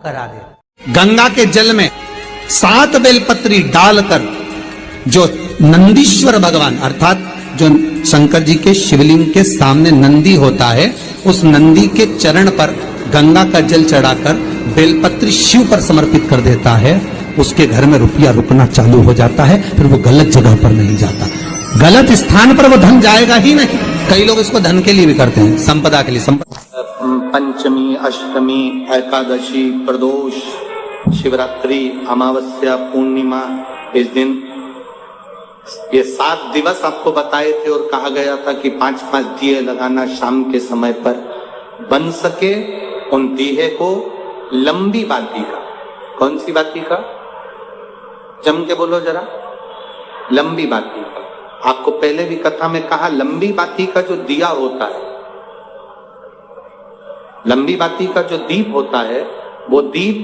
करा दे। गंगा के जल में 7 बेलपत्री डालकर जो नंदीश्वर भगवान अर्थात जो शंकर जी के शिवलिंग के सामने नंदी होता है, उस नंदी के चरण पर गंगा का जल चढ़ाकर बेलपत्री शिव पर समर्पित कर देता है, उसके घर में रुपया रुकना चालू हो जाता है। फिर वो गलत जगह पर नहीं जाता, गलत स्थान पर वो धन जाएगा ही नहीं। कई लोग इसको धन के लिए भी करते हैं, संपदा के लिए। पंचमी, अष्टमी, एकादशी, प्रदोष, शिवरात्रि, अमावस्या, पूर्णिमा, इस दिन ये 7 दिवस आपको बताए थे और कहा गया था कि 5-5 दिए लगाना शाम के समय पर। बन सके उन दिए को लंबी बाती का, कौन सी बाती का, जम के बोलो जरा, लंबी बाती का। आपको पहले भी कथा में कहा, लंबी बाती का जो दिया होता है, लंबी बाती का जो दीप होता है, वो दीप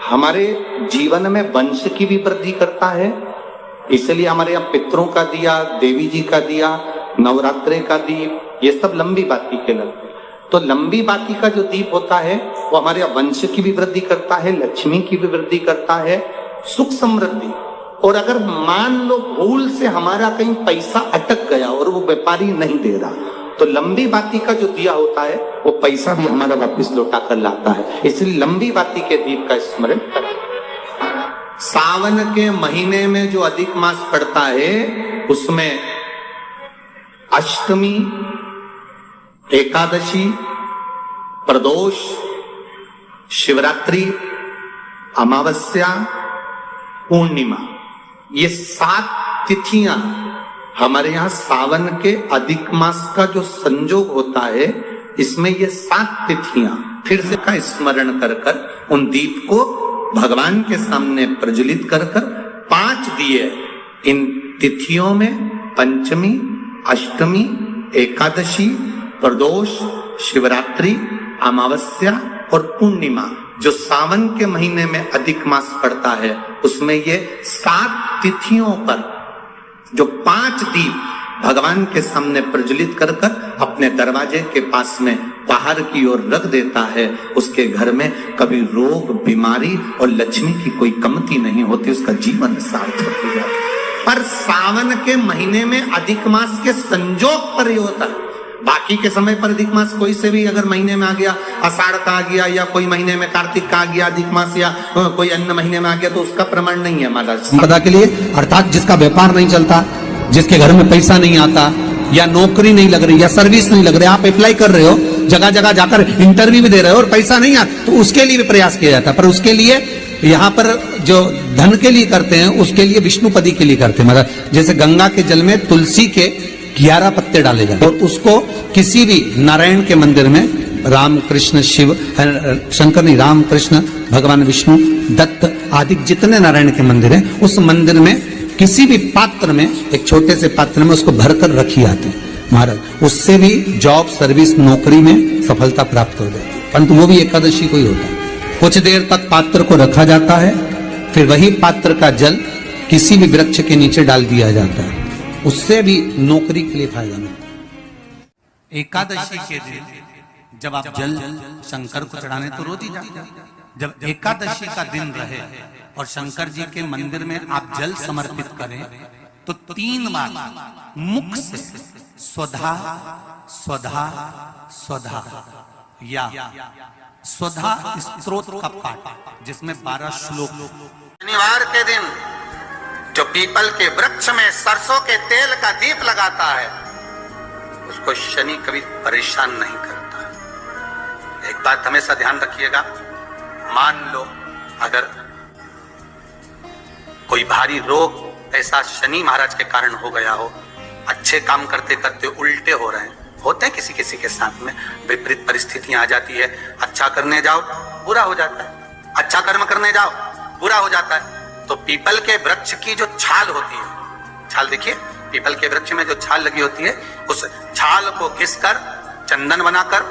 हमारे जीवन में वंश की भी वृद्धि करता है। इसलिए हमारे यहाँ पितरों का दिया, देवी जी का दिया, नवरात्रे का दीप, ये सब लंबी बाती के लगते हैं। तो लंबी बाती का जो दीप होता है वो हमारे यहाँ वंश की भी वृद्धि करता है, लक्ष्मी की भी वृद्धि करता है, सुख समृद्धि। और अगर मान लो भूल से हमारा कहीं पैसा अटक गया और वो व्यापारी नहीं दे रहा, तो लंबी बाती का जो दिया होता है वो पैसा भी हमारा वापिस लौटा कर लाता है। इसलिए लंबी बाती के दीप का स्मरण करें। सावन के महीने में जो अधिक मास पड़ता है उसमें अष्टमी, एकादशी, प्रदोष, शिवरात्रि, अमावस्या, पूर्णिमा, ये 7 तिथियां हमारे यहाँ सावन के अधिक मास का जो संजोग होता है, इसमें ये 7 तिथियां फिर से का स्मरण कर कर उन दीप को भगवान के सामने प्रज्वलित कर कर 5 दिए इन तिथियों में, पंचमी, अष्टमी, एकादशी, प्रदोष, शिवरात्रि, अमावस्या और पूर्णिमा, जो सावन के महीने में अधिक मास पड़ता है, उसमें ये 7 तिथियों पर जो 5 दीप भगवान के सामने प्रज्वलित कर कर अपने दरवाजे के पास में बाहर की ओर रख देता है, उसके घर में कभी रोग, बीमारी और लक्ष्मी की कोई कमती नहीं होती, उसका जीवन सार्थक हो जाता है। पर सावन के महीने में अधिक मास के संजोग पर ही होता है। बाकी के समय पर अधिक मास कोई से भी अगर महीने में आ गया, आषाढ़ का आ गया, या कोई महीने में कार्तिक का आ गया अधिक मास, या कोई अन्य महीने में आ गया, तो उसका प्रमाण नहीं है हमारा संपदा के लिए। अर्थात जिसका व्यापार नहीं चलता, जिसके घर में पैसा नहीं आता, या नौकरी नहीं लग रही, या सर्विस नहीं लग रही, आप अप्लाई कर रहे हो, जगह जगह जाकर इंटरव्यू भी दे रहे हो और पैसा नहीं आता, तो उसके लिए भी प्रयास किया जाता है। पर उसके लिए यहाँ पर जो धन के लिए करते हैं, उसके लिए विष्णुपदी के लिए करते हैं। मतलब जैसे गंगा के जल में तुलसी के 11 पत्ते डाले जाते हैं, और उसको किसी भी नारायण के मंदिर में राम कृष्ण शिव, शंकर नहीं, राम कृष्ण, भगवान विष्णु, दत्त आदि जितने नारायण के मंदिर हैं, उस मंदिर में किसी भी पात्र में, एक छोटे से पात्र में उसको भरकर रखी आते हैं महाराज, उससे भी जॉब, सर्विस, नौकरी में सफलता प्राप्त हो जाती है। परंतु वो भी एकादशी को ही होता है। कुछ देर तक पात्र को रखा जाता है, फिर वही पात्र का जल किसी भी वृक्ष के नीचे डाल दिया जाता है, उससे भी नौकरी के लिए फायदा मिलता है। एकादशी के दिन जब आप जल शंकर को चढ़ाने तो रोज ही जाते हैं। जब एकादशी का दिन रहे और शंकर जी के मंदिर में आप जल समर्पित करें, तो 3 बार मुख से स्वधा स्वधा स्वधा या स्वधा स्तोत्र का पाठ, जिसमें 12 श्लोक। शनिवार के दिन जो पीपल के वृक्ष में सरसों के तेल का दीप लगाता है, उसको शनि कभी परेशान नहीं करता। एक बात हमेशा ध्यान रखिएगा, मान लो अगर कोई भारी रोग ऐसा शनि महाराज के कारण हो गया हो, अच्छे काम करते करते उल्टे हो रहे हैं, होते हैं किसी किसी के साथ में, विपरीत परिस्थितियां आ जाती है, अच्छा करने जाओ बुरा हो जाता है, अच्छा कर्म करने जाओ बुरा हो जाता है। तो पीपल के वृक्ष की जो छाल होती है, छाल देखिए, पीपल के वृक्ष में जो छाल लगी होती है, उस छाल को घिसकर चंदन बनाकर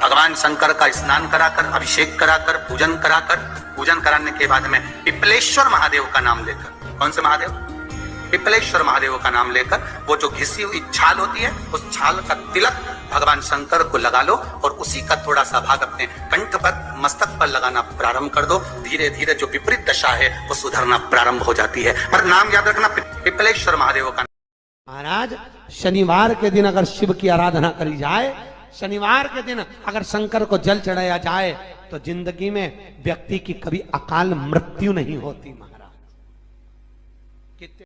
भगवान शंकर का स्नान कराकर, अभिषेक कराकर, पूजन कराने के बाद में पिपलेश्वर महादेव का नाम लेकर, कौन से महादेव? पिपलेश्वर महादेव का नाम लेकर वो जो घिसी हुई छाल होती है, उस छाल का तिलक भगवान शंकर को लगा लो और उसी का थोड़ा सा भाग अपने कंठ पर, मस्तक पर लगाना प्रारंभ कर दो। धीरे धीरे जो विपरीत दशा है वो सुधरना प्रारंभ हो जाती है। पर नाम याद रखना, पिपलेश्वर महादेव का। महाराज, शनिवार के दिन अगर शिव की आराधना करी जाए, शनिवार के दिन अगर शंकर को जल चढ़ाया जाए, तो जिंदगी में व्यक्ति की कभी अकाल मृत्यु नहीं होती महाराज।